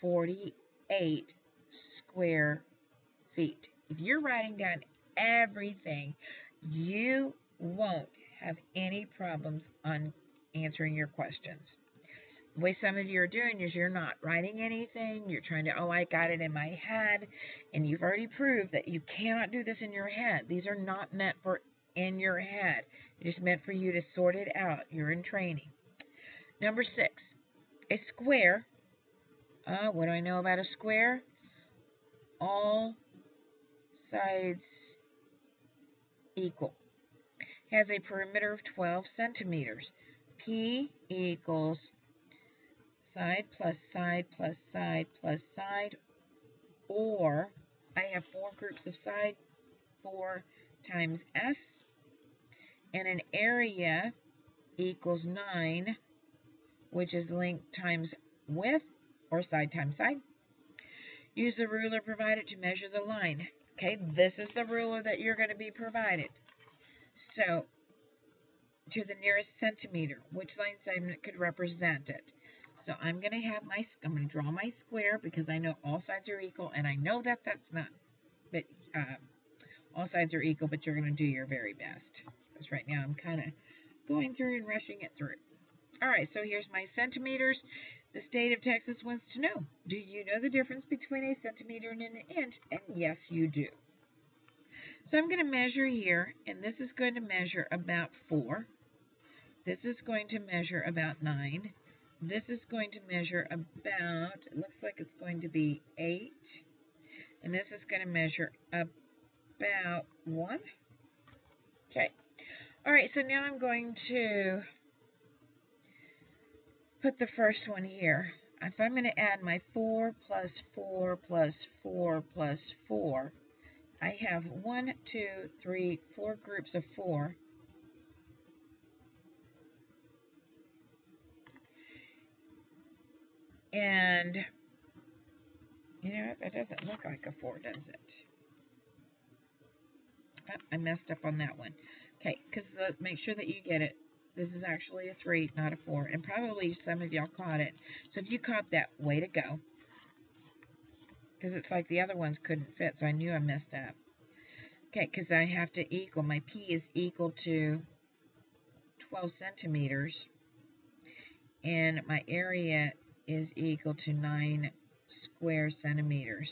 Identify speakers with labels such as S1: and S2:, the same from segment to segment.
S1: 48 square feet. If you're writing down everything, you won't have any problems on answering your questions. The way some of you are doing is you're not writing anything. You're trying to, oh, I got it in my head. And you've already proved that you cannot do this in your head. These are not meant for in your head. It is meant for you to sort it out. You're in training. Number 6, a square. What do I know about a square? All sides equal. Has a perimeter of 12 centimeters. P equals side plus side plus side plus side, or I have 4 groups of side, 4 times S, and an area equals 9, which is length times width, or side times side. Use the ruler provided to measure the line. Okay, this is the ruler that you're going to be provided. So, to the nearest centimeter, which line segment could represent it? So I'm going to draw my square because I know all sides are equal, and I know that that's not, but all sides are equal, but you're going to do your very best. Because right now I'm kind of going through and rushing it through. All right, so here's my centimeters. The state of Texas wants to know, do you know the difference between a centimeter and an inch? And yes, you do. So I'm going to measure here, and this is going to measure about 4. This is going to measure about 9. This is going to measure about, it looks like it's going to be 8. And this is going to measure about 1. Okay. All right, so now I'm going to put the first one here. If I'm going to add my 4 plus 4 plus 4 plus 4, I have 1, 2, 3, 4 groups of 4. And, you know, that doesn't look like a 4, does it? Oh, I messed up on that one. Okay, because make sure that you get it. This is actually a 3, not a 4. And probably some of y'all caught it. So if you caught that, way to go. Because it's like the other ones couldn't fit, so I knew I messed up. Okay, because I have to equal, my P is equal to 12 centimeters. And my area is equal to 9 square centimeters.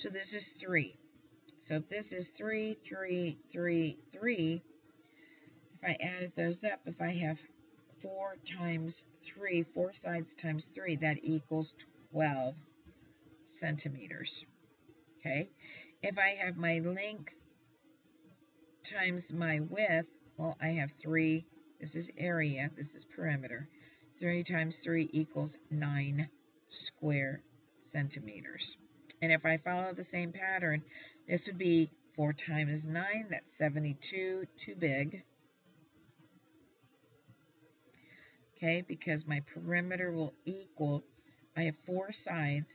S1: So this is 3. So if this is 3, 3, 3, 3, if I added those up, if I have 4 times 3, 4 sides times 3, that equals 12 centimeters. Okay? If I have my length times my width, well, I have 3. This is area. This is perimeter. 3 times 3 equals 9 square centimeters. And if I follow the same pattern, this would be 4 times 9. That's 72. Too big. Okay, because my perimeter will equal, I have 4 sides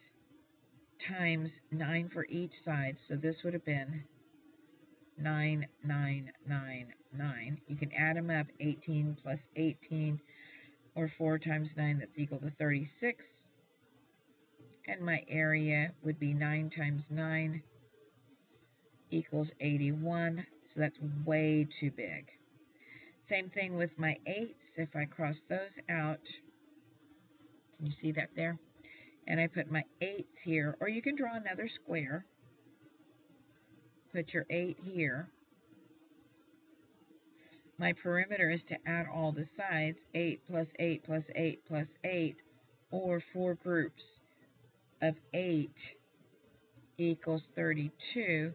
S1: times 9 for each side. So this would have been 9, 9, 9, 9. You can add them up, 18 plus 18, or 4 times 9, that's equal to 36. And my area would be 9 times 9 equals 81. So that's way too big. Same thing with my 8s. If I cross those out, can you see that there? And I put my 8s here, or you can draw another square. Put your 8 here. My perimeter is to add all the sides, 8 plus 8 plus 8 plus 8, or 4 groups of 8 equals 32.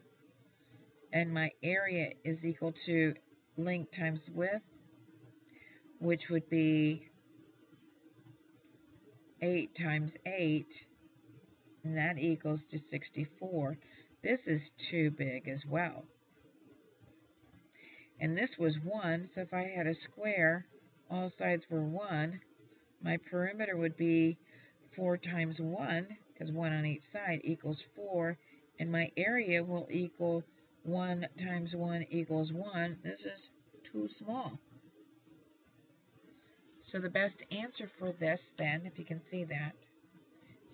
S1: And my area is equal to length times width, which would be 8 times 8, and that equals to 64. This is too big as well. And this was 1, so if I had a square, all sides were 1, my perimeter would be 4 times 1, because 1 on each side equals 4, and my area will equal 1 times 1 equals 1. This is too small. So the best answer for this, then, if you can see that,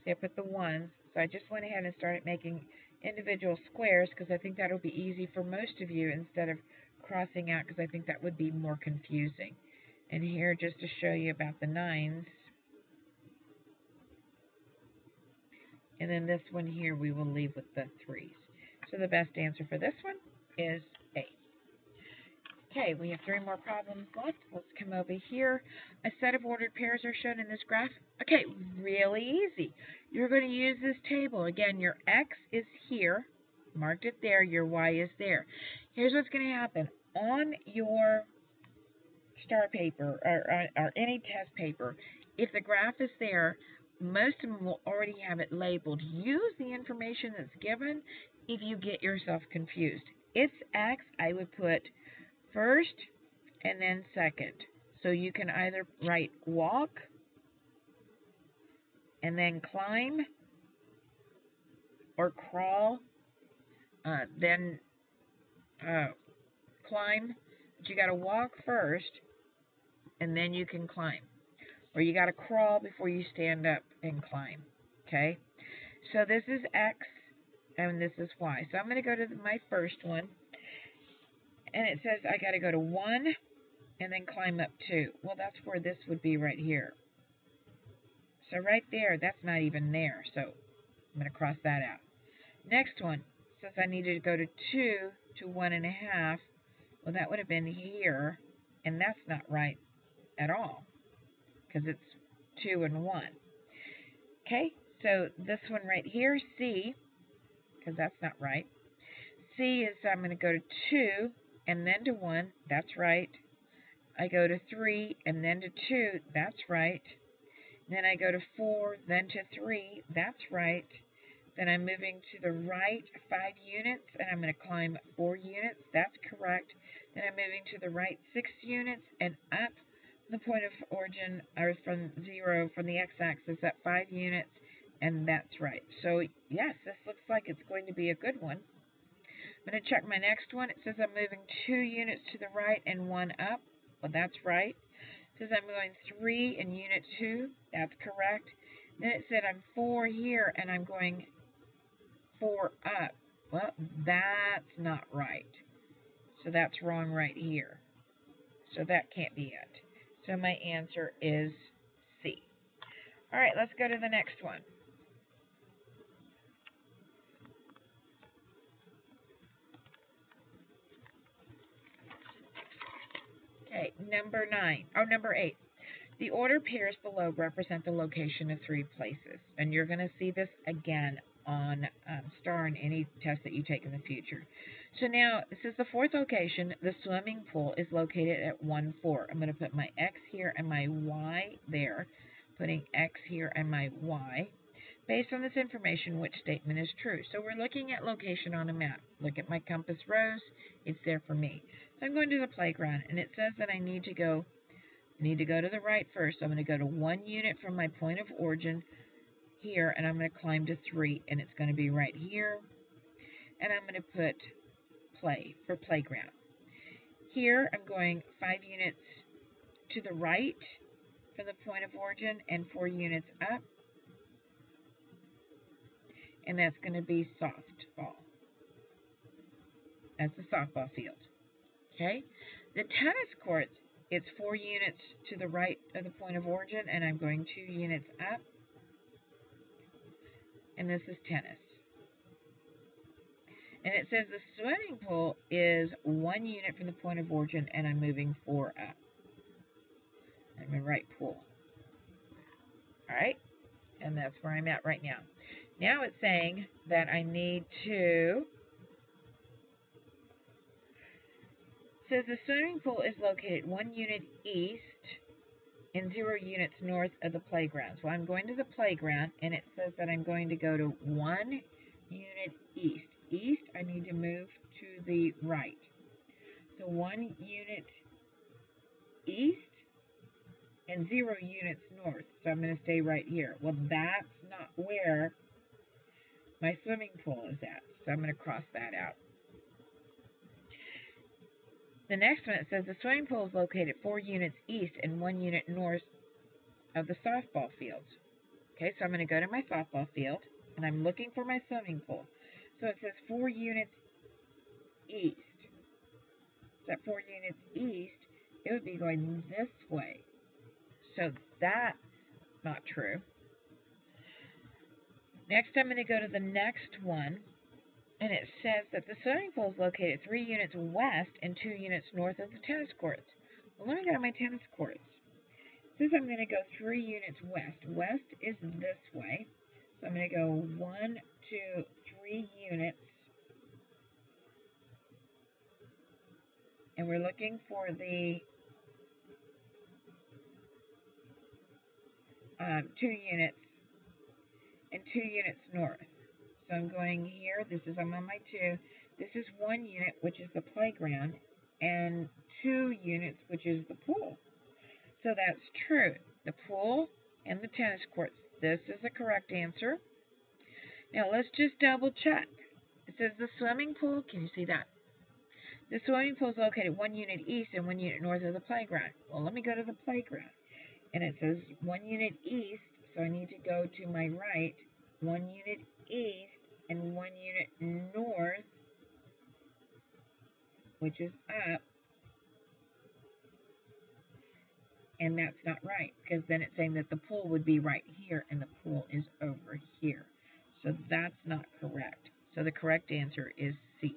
S1: See, I put the ones. So I just went ahead and started making individual squares because I think that'll be easy for most of you instead of crossing out, because I think that would be more confusing. And here, just to show you about the 9s. And then this one here we will leave with the 3s. So the best answer for this one is A. Okay, we have 3 more problems left. Let's come over here. A set of ordered pairs are shown in this graph. Okay, really easy. You're going to use this table. Again, your X is here. Marked it there. Your Y is there. Here's what's going to happen. On your STAAR paper or any test paper, if the graph is there, most of them will already have it labeled. Use the information that's given if you get yourself confused. It's X, I would put first and then second. So you can either write walk and then climb, or crawl, then climb. But you got to walk first and then you can climb. Or you got to crawl before you stand up and climb. Okay? So this is X and this is Y. So I'm going to go to my first one. And it says I got to go to 1 and then climb up 2. Well, that's where this would be right here. So right there, that's not even there. So I'm going to cross that out. Next one says I needed to go to 2 to 1.5. Well, that would have been here. And that's not right at all, because it's 2 and 1. Okay, so this one right here, C, because that's not right. C is I'm going to go to 2 and then to 1. That's right. I go to 3 and then to 2. That's right. Then I go to 4, then to 3. That's right. Then I'm moving to the right 5 units, and I'm going to climb 4 units. That's correct. Then I'm moving to the right 6 units and up the point of origin, or from 0, from the x-axis, up 5 units, and that's right. So, yes, this looks like it's going to be a good one. I'm going to check my next one. It says I'm moving 2 units to the right and 1 up. Well, that's right. It says I'm going 3 in unit 2. That's correct. Then it said I'm 4 here, and I'm going 4 up. Well, that's not right. So that's wrong right here. So that can't be it. So my answer is C. All right, let's go to the next one. Okay, number 8. The order pairs below represent the location of 3 places. And you're going to see this again on STAAR in any test that you take in the future. So now, this is the 4th location. The swimming pool is located at 1, 4. I'm going to put my X here and my Y there. Putting X here and my Y. Based on this information, which statement is true? So we're looking at location on a map. Look at my compass rose. It's there for me. So I'm going to the playground, and it says that I need to go to the right first. So I'm going to go to 1 unit from my point of origin here, and I'm going to climb to 3, and it's going to be right here. And I'm going to put play for playground. Here I'm going 5 units to the right from the point of origin and 4 units up. And that's going to be softball. That's the softball field. Okay? The tennis courts, it's 4 units to the right of the point of origin, and I'm going 2 units up. And this is tennis. And it says the swimming pool is 1 unit from the point of origin, and I'm moving 4 up. I'm going to write pool. All right? And that's where I'm at right now. Now it's saying that I need to... It says the swimming pool is located 1 unit east and 0 units north of the playground. So I'm going to the playground, and it says that I'm going to go to 1 unit east. East, I need to move to the right. So 1 unit east and 0 units north. So I'm going to stay right here. Well, that's not where my swimming pool is at. So I'm going to cross that out. The next one, it says the swimming pool is located 4 units east and 1 unit north of the softball fields. Okay, so I'm going to go to my softball field, and I'm looking for my swimming pool. So it says 4 units east. So at 4 units east, it would be going this way. So that's not true. Next, I'm going to go to the next one, and it says that the swimming pool is located 3 units west and 2 units north of the tennis courts. Well, let me go to my tennis courts. Since I'm going to go 3 units west. West is this way. So I'm going to go 1, 2, 3 units. And we're looking for the 2 units and 2 units north. So I'm going here. I'm on my 2. This is 1 unit, which is the playground, and 2 units, which is the pool. So that's true. The pool and the tennis courts. This is the correct answer. Now let's just double check. It says the swimming pool. Can you see that? The swimming pool is located 1 unit east and 1 unit north of the playground. Well, let me go to the playground. And it says 1 unit east, so I need to go to my right. 1 unit east and 1 unit north, which is up. And that's not right, because then it's saying that the pool would be right here and the pool is over here. So that's not correct. So the correct answer is C.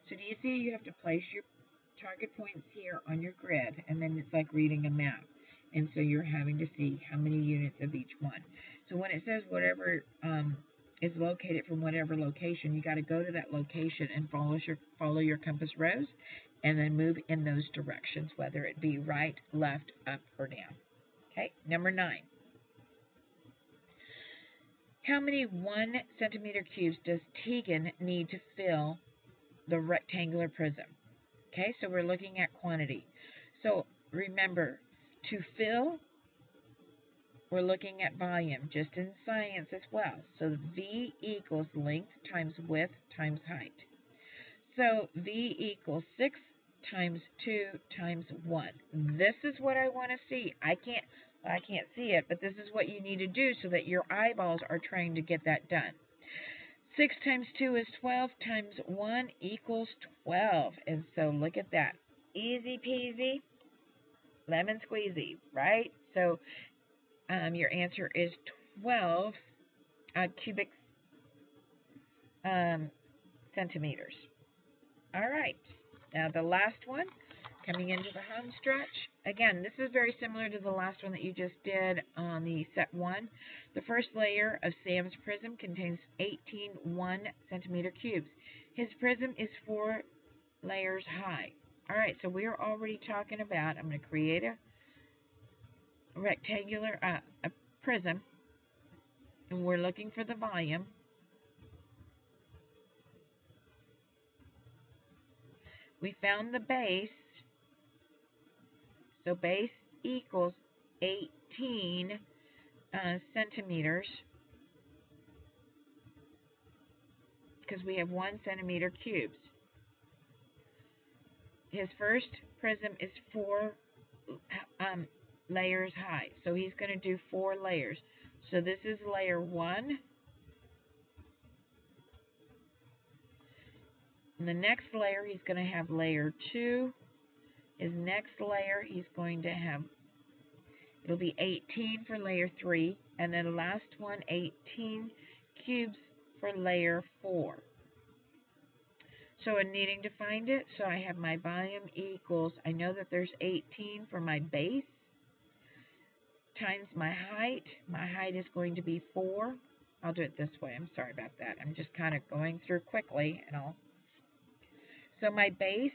S1: So do you see you have to place your target points here on your grid, and then it's like reading a map. And so you're having to see how many units of each one. So when it says whatever is located from whatever location, you got to go to that location and follow your compass rose, and then move in those directions, whether it be right, left, up, or down. Okay, number 9. How many 1 centimeter cubes does Tegan need to fill the rectangular prism? Okay, so we're looking at quantity. So remember, to fill, we're looking at volume, just in science as well. So V equals length times width times height. So V equals 6 times 2 times 1. This is what I want to see. I can't see it, but this is what you need to do so that your eyeballs are trying to get that done. 6 times 2 is 12 times 1 equals 12. And so look at that. Easy peasy, lemon squeezy, right? So your answer is 12 cubic centimeters. All right. Now the last one, coming into the home stretch. Again, this is very similar to the last one that you just did on the set 1. The first layer of Sam's prism contains 18 1 centimeter cubes. His prism is 4 layers high. All right, so we are already talking about, I'm going to create a rectangular a prism, and we're looking for the volume. We found the base, so base equals 18 centimeters, because we have 1 centimeter cubes. His first prism is 4 layers high, so he's going to do 4 layers. So this is layer 1. In the next layer, he's going to have layer 2. His next layer, he's going to have, it'll be 18 for layer 3, and then last one, 18 cubes for layer 4. So I'm needing to find it, so I have my volume equals, I know that there's 18 for my base, times my height. My height is going to be 4. I'll do it this way. I'm sorry about that. I'm just kind of going through quickly, and all. So my base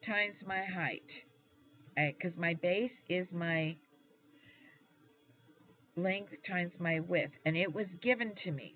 S1: times my height, because my base is my length times my width, and it was given to me.